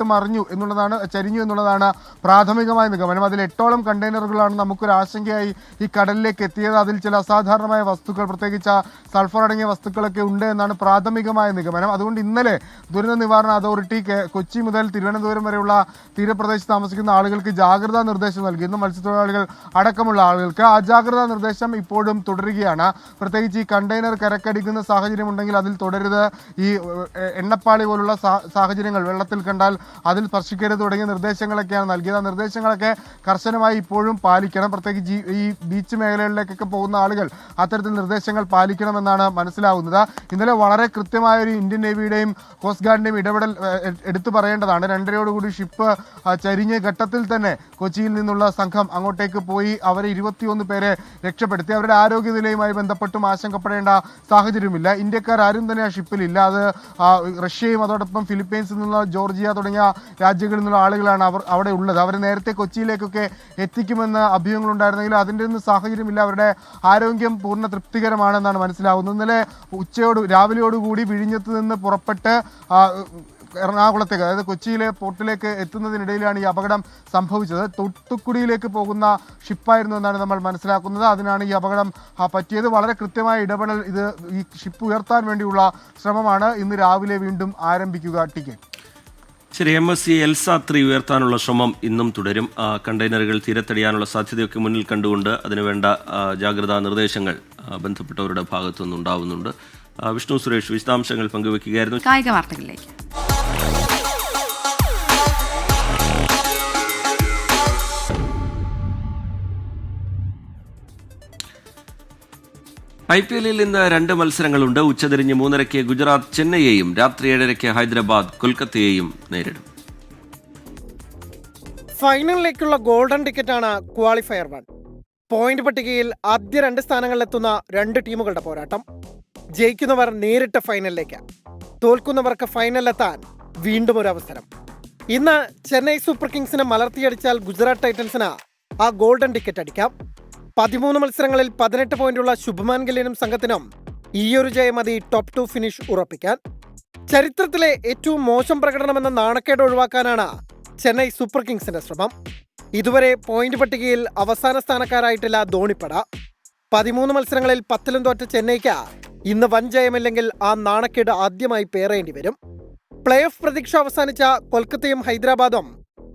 ചരിഞ്ഞു എന്നുള്ളതാണ് പ്രാഥമികമായ നിഗമനം. അതിൽ 8ഓളം കണ്ടെയ്നറുകളാണ് നമുക്കൊരു ആശങ്കയായി ഈ കടലിലേക്ക് എത്തിയത്. അതിൽ ചില അസാധാരണമായ വസ്തുക്കൾ, പ്രത്യേകിച്ച് സൾഫർ അടങ്ങിയ വസ്തുക്കളൊക്കെ ഉണ്ട് എന്നാണ് പ്രാഥമികമായ നിഗമനം. അതുകൊണ്ട് ഇന്നലെ ദുരന്ത നിവാരണ അതോറിറ്റി കൊച്ചി മുതൽ തിരുവനന്തപുരം വരെയുള്ള തീരപ്രദേശത്ത് താമസിക്കുന്ന ആളുകൾക്ക് ജാഗ്രതാ നിർദ്ദേശം നൽകിയിരുന്നു. മത്സ്യത്തൊഴിലാളികൾ അടക്കമുള്ള ആളുകൾക്ക് ആ ജാഗ്രതാ നിർദ്ദേശം ഇപ്പോഴും തുടരുകയാണ്. പ്രത്യേകിച്ച് ഈ കണ്ടെയ്നർ കരക്കടിക്കുന്ന സാഹചര്യം ഉണ്ടെങ്കിൽ അതിൽ തുടരുത്, ഈ എണ്ണപ്പാളി പോലുള്ള സാഹചര്യങ്ങൾ വെള്ളത്തിൽ കണ്ടാൽ അതിൽ സ്പർശിക്കരുത് തുടങ്ങിയ നിർദ്ദേശങ്ങളൊക്കെയാണ് നൽകിയത്. ആ നിർദ്ദേശങ്ങളൊക്കെ കർശനമായി ഇപ്പോഴും പാലിക്കണം. പ്രത്യേകിച്ച് ഈ ബീച്ച് മേഖലകളിലേക്കൊക്കെ പോകുന്ന ആളുകൾ അത്തരത്തിൽ നിർദ്ദേശങ്ങൾ പാലിക്കണമെന്നാണ് മനസ്സിലാവുന്നത്. ഇന്നലെ വളരെ കൃത്യമായ ഒരു ഇന്ത്യൻ നേവിയുടെയും കോസ്റ്റ് ഗാർഡിന്റെയും ഇടപെടൽ എടുത്തു പറയേണ്ടതാണ്. 2:30 ഷിപ്പ് ചരിഞ്ഞ ഘട്ടത്തിൽ തന്നെ കൊച്ചിയിൽ നിന്നുള്ള സംഘം അങ്ങോട്ടേക്ക് പോയി അവരെ 21 പേരെ രക്ഷപ്പെടുത്തി. അവരുടെ ആരോഗ്യനിലയുമായി ബന്ധപ്പെട്ടും ആശങ്കപ്പെടേണ്ട സാഹചര്യമില്ല. ഇന്ത്യക്കാർ ആരും തന്നെ ആ ഷിപ്പിലില്ല. അത് റഷ്യയും അതോടൊപ്പം ഫിലിപ്പീൻസിൽ നിന്നുള്ള ജോർജിയ തുടങ്ങിയ രാജ്യങ്ങളിൽ നിന്നുള്ള ആളുകളാണ് അവിടെ ഉള്ളത്. അവർ നേരത്തെ കൊച്ചിയിലേക്കൊക്കെ എത്തിക്കുമെന്ന് അഭ്യൂഹങ്ങളുണ്ടായിരുന്നെങ്കിലും അതിൻ്റെ ഒന്നും സാഹചര്യമില്ല. അവരുടെ ആരോഗ്യം പൂർണ്ണ തൃപ്തികരമാണെന്നാണ് മനസ്സിലാവുന്നത്. ഇന്നലെ രാവിലെയോടുകൂടി വിഴിഞ്ഞത്ത് നിന്ന് പുറപ്പെട്ട് എറണാകുളത്തേക്ക്, അതായത് കൊച്ചിയിലെ പോർട്ടിലേക്ക് എത്തുന്നതിനിടയിലാണ് ഈ അപകടം സംഭവിച്ചത്. തൂത്തുക്കുടിയിലേക്ക് പോകുന്ന ഷിപ്പായിരുന്നു എന്നാണ് നമ്മൾ മനസ്സിലാക്കുന്നത്. അതിനാണ് ഈ അപകടം പറ്റിയത്. വളരെ കൃത്യമായ ഇടപെടൽ, ഈ ഷിപ്പ് ഉയർത്താൻ വേണ്ടിയുള്ള ശ്രമമാണ് ഇന്ന് രാവിലെ വീണ്ടും ആരംഭിക്കുക. ശരി, MSC എൽസ 3 ഉയർത്താനുള്ള ശ്രമം ഇന്നും തുടരും. കണ്ടെയ്നറുകൾ തീരത്തടിയാനുള്ള സാധ്യതയൊക്കെ മുന്നിൽ കണ്ടുകൊണ്ട് അതിനുവേണ്ട ജാഗ്രതാ നിർദ്ദേശങ്ങൾ ബന്ധപ്പെട്ടവരുടെ ഭാഗത്തുനിന്ന് ഉണ്ടാവുന്നുണ്ട്. വിഷ്ണു സുരേഷ് വിശദാംശങ്ങൾ പങ്കുവയ്ക്കുകയായിരുന്നു. കായിക വാർത്തകളിലേക്ക്. IPL ഇന്ന് 2 മത്സരങ്ങളുണ്ട്. ഉച്ചതിരിഞ്ഞ് 3:30 ഗുജറാത്ത് ചെന്നൈയെയും രാത്രി 7:30 ഹൈദരാബാദ് കൊൽക്കത്തയെയും നേരിടും. ഫൈനലിലേക്കുള്ള ഗോൾഡൻ ടിക്കറ്റാണ് ക്വാളിഫയർ 1. പോയിന്റ് പട്ടികയിൽ ആദ്യ 2 സ്ഥാനങ്ങളിലെത്തുന്ന 2 ടീമുകളുടെ പോരാട്ടം. ജയിക്കുന്നവർ നേരിട്ട് ഫൈനലിലേക്ക്, തോൽക്കുന്നവർക്ക് ഫൈനലിലെത്താൻ വീണ്ടും ഒരു അവസരം. ഇന്ന് ചെന്നൈ സൂപ്പർ കിങ്സിനെ മലർത്തിയടിച്ചാൽ ഗുജറാത്ത് ടൈറ്റൻസിന് ആ ഗോൾഡൻ ടിക്കറ്റ് അടിക്കാം. 13 മത്സരങ്ങളിൽ 18 പോയിന്റുള്ള ശുഭ്മാൻ ഗില്ലിനും സംഘത്തിനും ഈയൊരു ജയം മതി ടോപ്പ് 2 ഫിനിഷ് ഉറപ്പിക്കാൻ. ചരിത്രത്തിലെ ഏറ്റവും മോശം പ്രകടനമെന്ന നാണക്കേട് ഒഴിവാക്കാനാണ് ചെന്നൈ സൂപ്പർ കിങ്സിന്റെ ശ്രമം. ഇതുവരെ പോയിന്റ് പട്ടികയിൽ അവസാന സ്ഥാനക്കാരായിട്ടില്ല ധോണിപ്പട. 13 മത്സരങ്ങളിൽ 10 തോറ്റ ചെന്നൈക്ക് ഇന്ന് വൻ ജയമില്ലെങ്കിൽ ആ നാണക്കേട് ആദ്യമായി പേറേണ്ടി വരും. പ്ലേ ഓഫ് പ്രതീക്ഷ അവസാനിച്ച കൊൽക്കത്തയും ഹൈദരാബാദും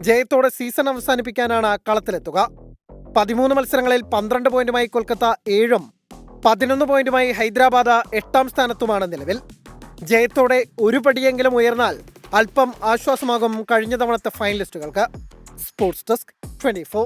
ജയത്തോടെ സീസൺ അവസാനിപ്പിക്കാനാണ് കളത്തിലെത്തുക. 13 മത്സരങ്ങളിൽ 12 പോയിന്റുമായി കൊൽക്കത്ത 7ഉം 11 പോയിന്റുമായി ഹൈദരാബാദ് 8ാം സ്ഥാനത്തുമാണ് നിലവിൽ. ജയത്തോടെ ഒരു പടിയെങ്കിലും ഉയർന്നാൽ അല്പം ആശ്വാസമാകും കഴിഞ്ഞ തവണത്തെ ഫൈനലിസ്റ്റുകൾക്ക്. Sports desk 24.